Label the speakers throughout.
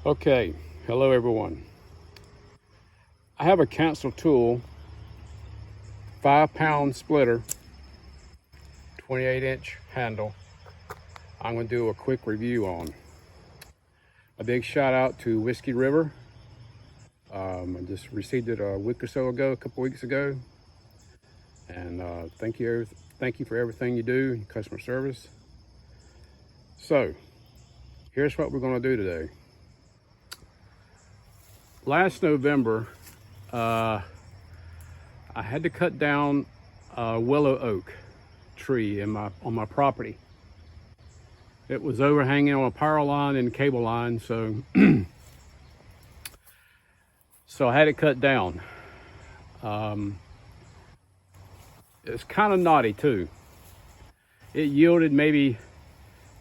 Speaker 1: Okay, hello everyone. I have a cancel tool, 5-pound splitter, 28-inch handle. I'm going to do a quick review on. A big shout out to Whiskey River. I just received it a week or so ago, a couple weeks ago. And thank you for everything you do, customer service. So, here's what we're going to do today. Last November, I had to cut down a willow oak tree on my property. It was overhanging on a power line and cable line, so so I had it cut down. It's kind of knotty too. It yielded maybe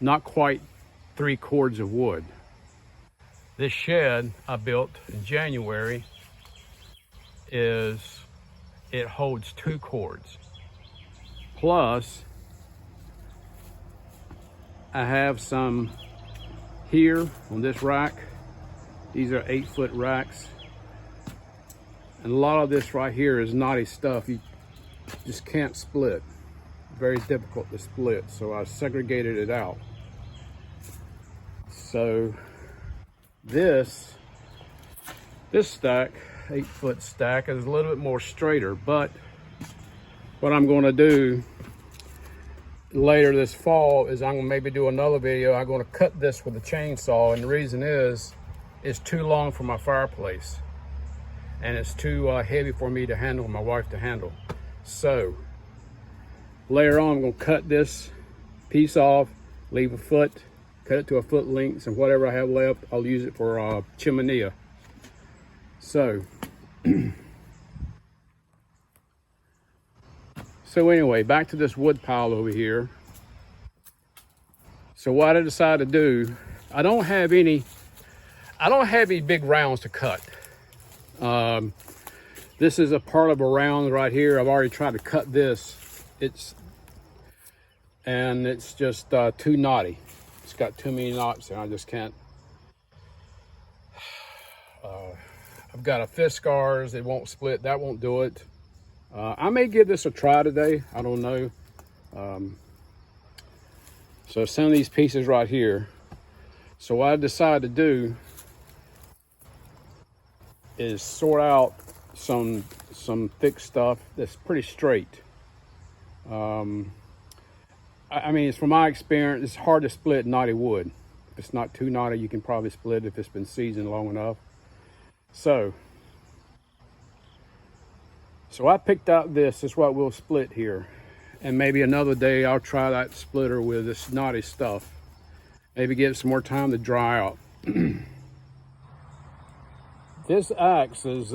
Speaker 1: not quite 3 cords of wood. This shed I built in January it holds 2 cords. Plus, I have some here on this rack. These are 8-foot racks. And a lot of this right here is knotty stuff. You just can't split. Very difficult to split. So I segregated it out. So this stack, 8-foot stack, is a little bit more straighter, but what I'm going to do later this fall is I'm going to maybe do another video. I'm going to cut this with a chainsaw, and the reason is it's too long for my fireplace and it's too heavy for me to handle, my wife to handle. So later on I'm going to cut this piece off, leave a foot, cut it to a foot length, and whatever I have left I'll use it for chimenea. So anyway, back to this wood pile over here. So what I decided to do, I don't have any big rounds to cut. This is a part of a round right here. I've already tried to cut this. It's just too knotty. It's got too many knots and I just can't. I've got a fist scars, it won't split, that won't do it. I may give this a try today, I don't know. So some of these pieces right here. So what I decided to do is sort out some thick stuff that's pretty straight. I mean, it's from my experience, it's hard to split knotty wood. If it's not too knotty, you can probably split it if it's been seasoned long enough. So I picked out this is what we'll split here. And maybe another day I'll try that splitter with this knotty stuff. Maybe give it some more time to dry out. This axe is,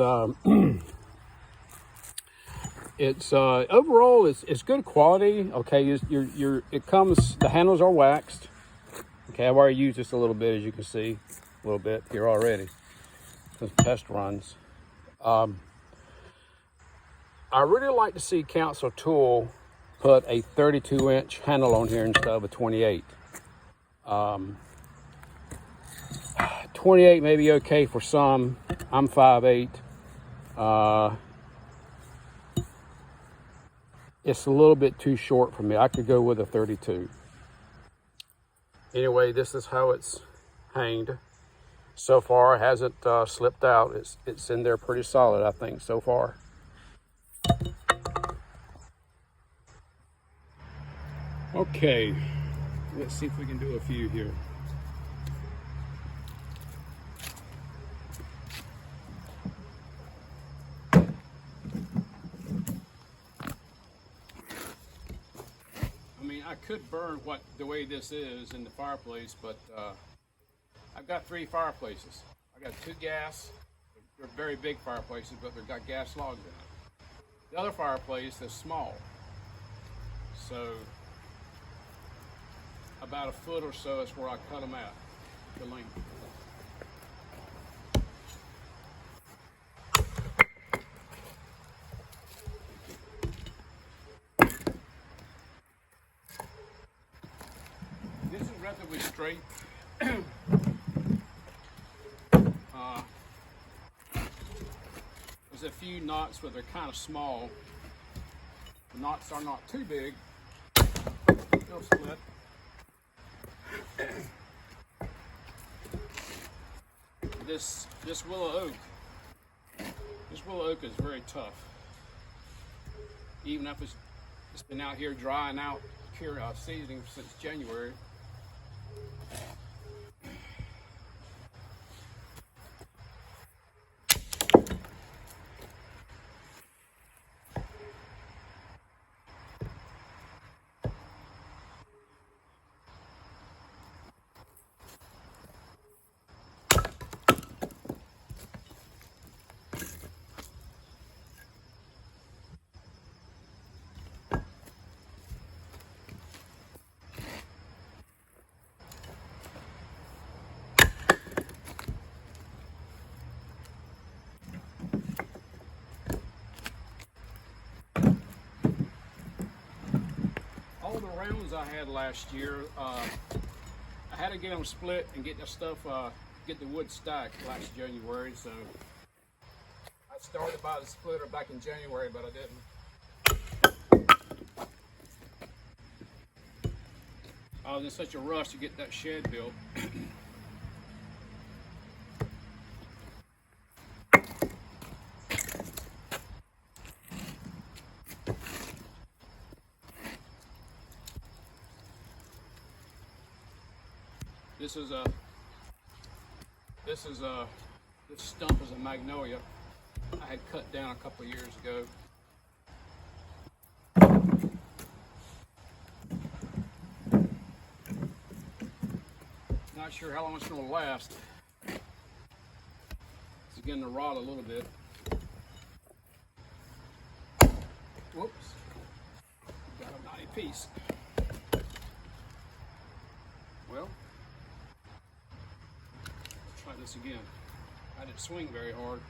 Speaker 1: it's overall it's good quality. Okay, it comes, the handles are waxed. Okay, I've already used this a little bit, as you can see, a little bit here already. Some test runs. I really like to see Council Tool put a 32-inch handle on here instead of a 28. 28 may be okay for some. I'm 5'8". It's a little bit too short for me. I could go with a 32. Anyway, this is how it's hanged. So far, it hasn't slipped out. It's in there pretty solid, I think, so far. Okay, let's see if we can do a few here. I mean, I could burn the way this is in the fireplace, but I've got 3 fireplaces. I got 2 gas. They're very big fireplaces, but they've got gas logs in it. The other fireplace is small, so about a foot or so is where I cut them at, the length. This is relatively straight. few knots, but they're kind of small. The knots are not too big. They'll split. This willow oak. This willow oak is very tough. Even if it's been out here drying out, seasoning since January. All the rounds I had last year, I had to get them split and get the stuff, get the wood stacked last January. So I started by the splitter back in January, but I didn't. I was in such a rush to get that shed built. This stump is a magnolia I had cut down a couple of years ago. Not sure how long it's going to last. It's beginning to rot a little bit. Whoops. Got a naughty piece. Well, let's try this again. I didn't swing very hard.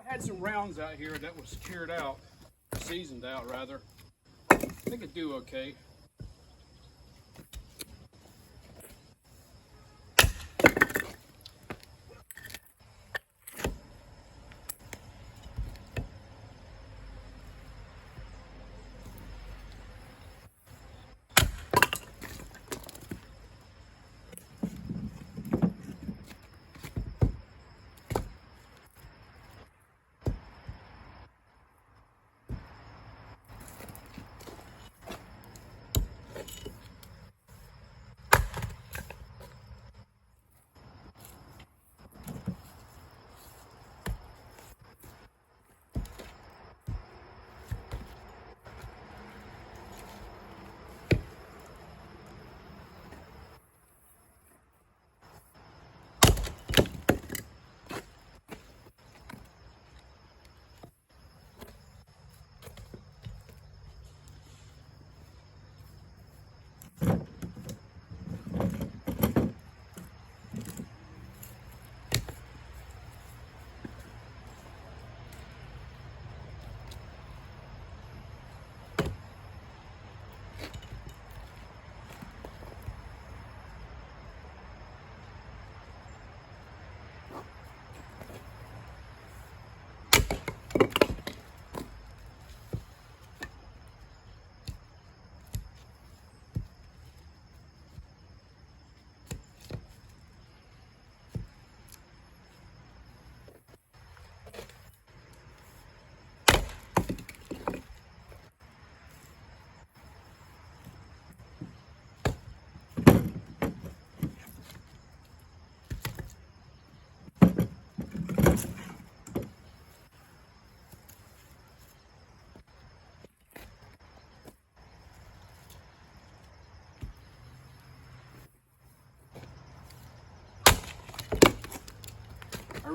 Speaker 1: Had some rounds out here that was cured out, seasoned out rather. I think it'd do okay.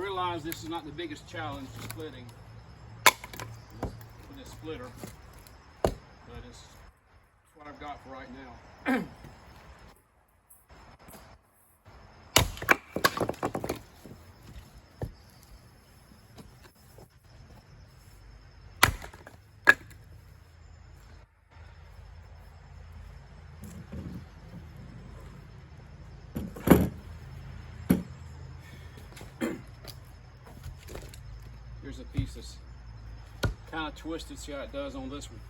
Speaker 1: realize this is not the biggest challenge for splitting with this splitter, but it's what I've got for right now. Here's a piece that's kind of twisted. See how it does on this one.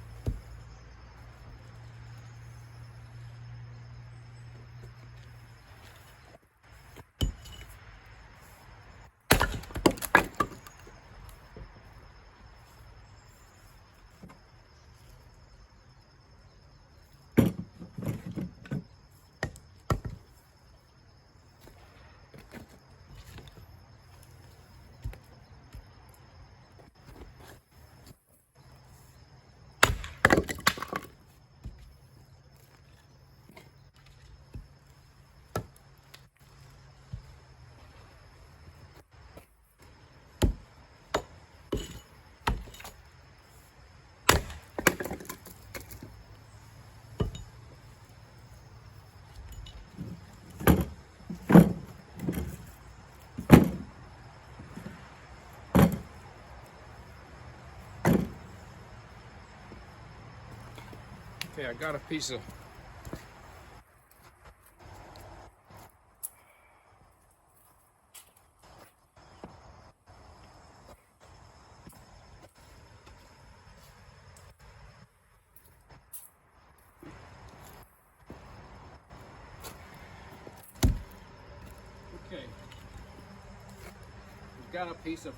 Speaker 1: Okay, I got a piece of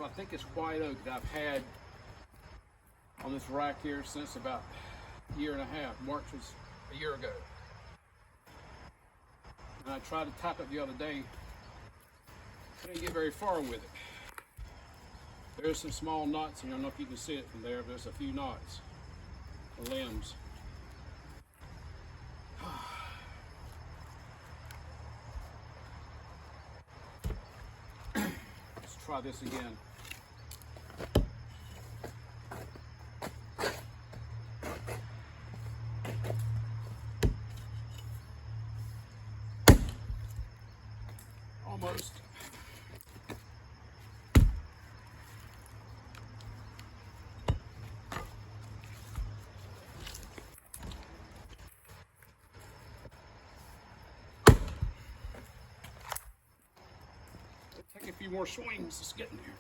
Speaker 1: I think it's white oak that I've had on this rack here since about a year and a half. March was a year ago. And I tried to tap it the other day. I didn't get very far with it. There's some small knots, and I don't know if you can see it from there, but there's a few knots, the limbs. Let's try this again. Almost. Take a few more swings. It's getting there.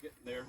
Speaker 1: Getting there.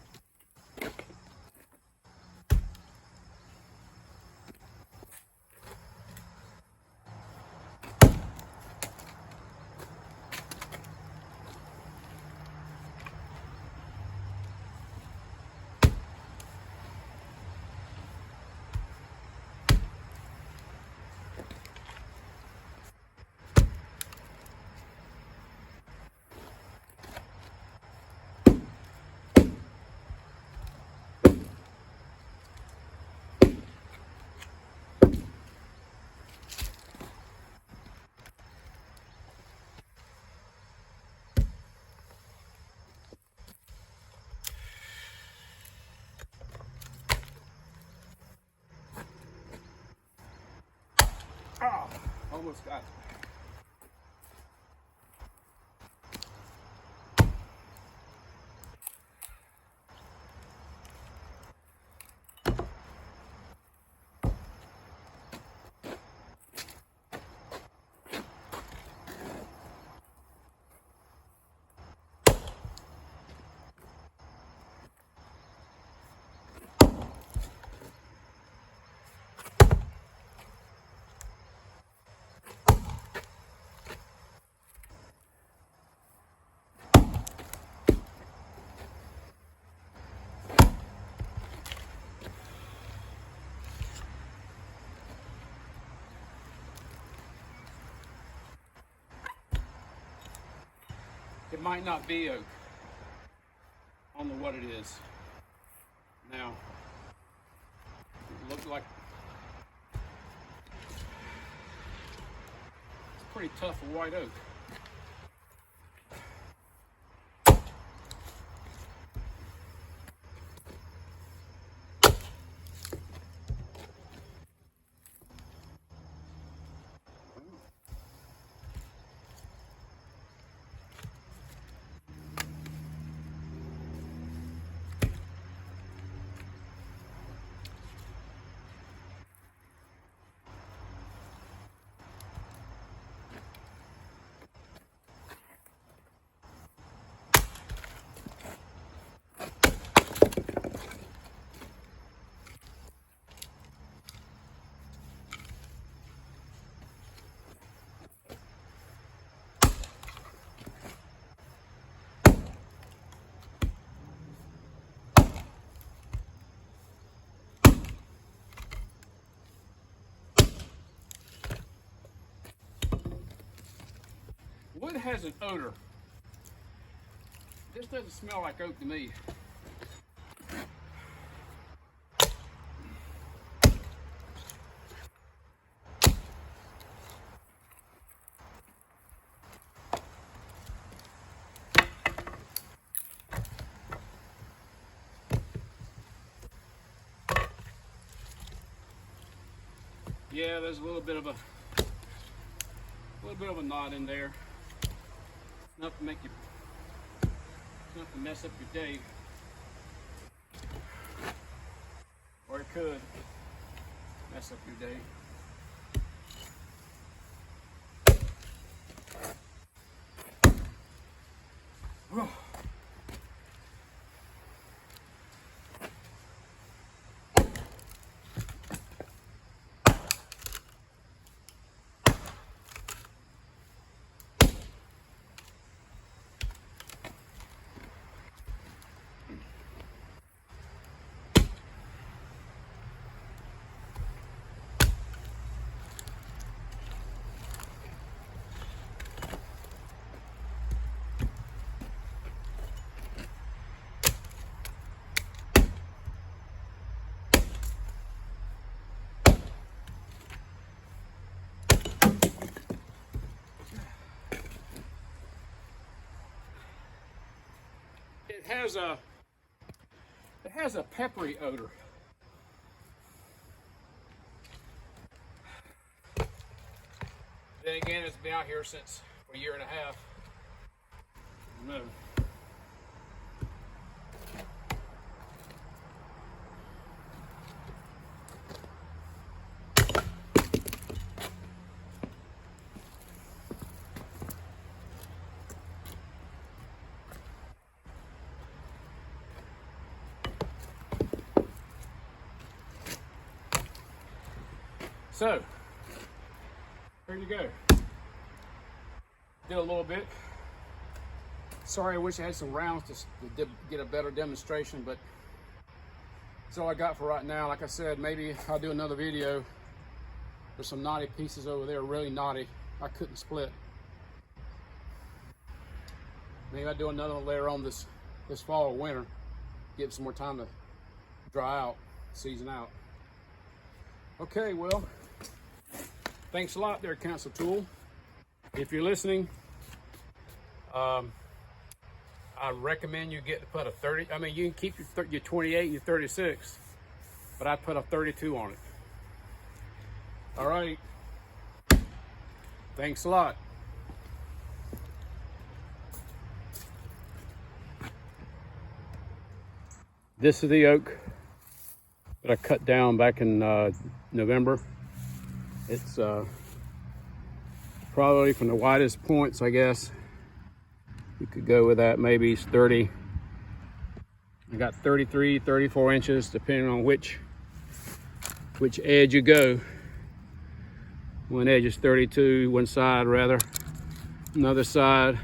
Speaker 1: Oh, almost got it. It might not be oak on the what it is. Now, it looks like it's pretty tough for white oak. Wood has an odor. This doesn't smell like oak to me. Yeah, there's a little bit of a knot in there. Enough to make you, enough to mess up your day, or it could mess up your day. It has a peppery odor. Then again, it's been out here since a year and a half. No. So, here you go. Did a little bit. Sorry, I wish I had some rounds to get a better demonstration, but that's all I got for right now. Like I said, maybe I'll do another video. There's some knotty pieces over there, really knotty. I couldn't split. Maybe I'll do another one later on this fall or winter. Give some more time to dry out, season out. Okay, well, thanks a lot there, Council Tool. If you're listening, I recommend you get to put a 30. I mean, you can keep your 28 and your 36, but I put a 32 on it. All right. Thanks a lot. This is the oak that I cut down back in November. It's probably from the widest points, I guess. You could go with that, maybe it's 30. I got 33, 34 inches, depending on which edge you go. One edge is 32, one side rather. Another side,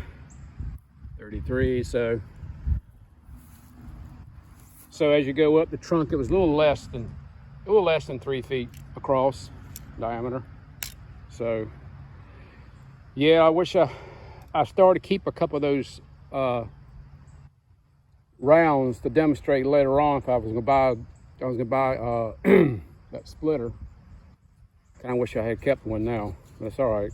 Speaker 1: 33, so as you go up the trunk, it was a little less than 3 feet across diameter. So yeah, I wish I started to keep a couple of those rounds to demonstrate later on if I was gonna buy that splitter. Kind of wish I had kept one now, but it's all right.